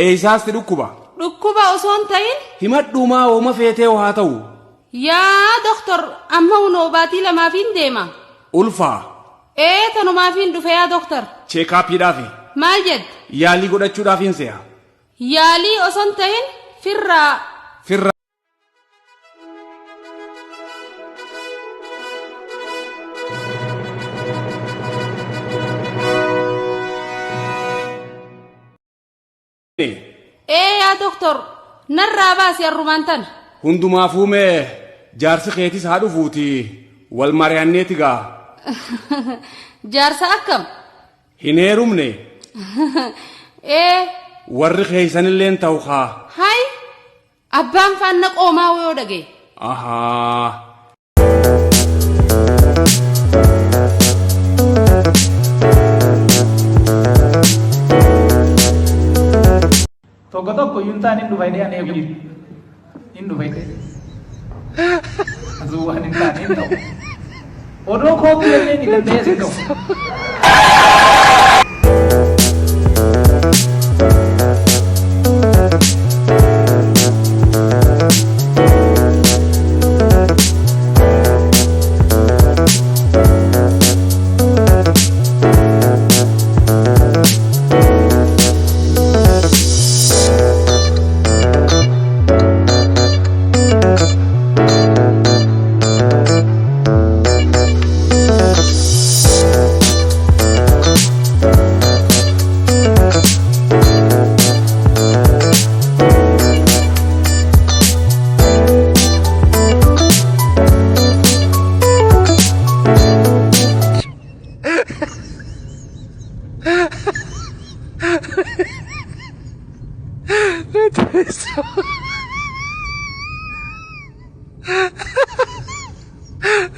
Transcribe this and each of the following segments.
Eessaasti dhukkuba? Dhukkuba osoo hin ta'in himadhuumaa ooma feetee haa ta'u. yaa doktor amma unoo baatii lamaafin deema. Ulfaa. Tanumaafiin dhufe yaa doktor. Cheekaappiidhaafi. Maal jedhe? Yaalii godhachuudhaafiin se'a. Yaalii osoo hin ta'in firraa. yaa doktor narraa baasi arrumaan tana. Hundumaafuu mee jaarsi keetis haa dhufuuti wal mari'anneeti gaa. Jaarsa akkam? Hin heerumne. Warri keeysanilleen ta'u haa. Hay abbaan faanna qoomaa yoo dhage. Ahaa. Tokko yuntaan hin dhufayne ani eegu hin dhufayne asuu waan hin taane hin ta'u odoo koopii illee ni dandeesse ta'u.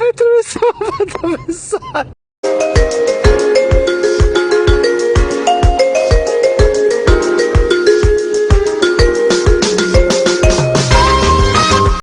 Atravessou a pensar.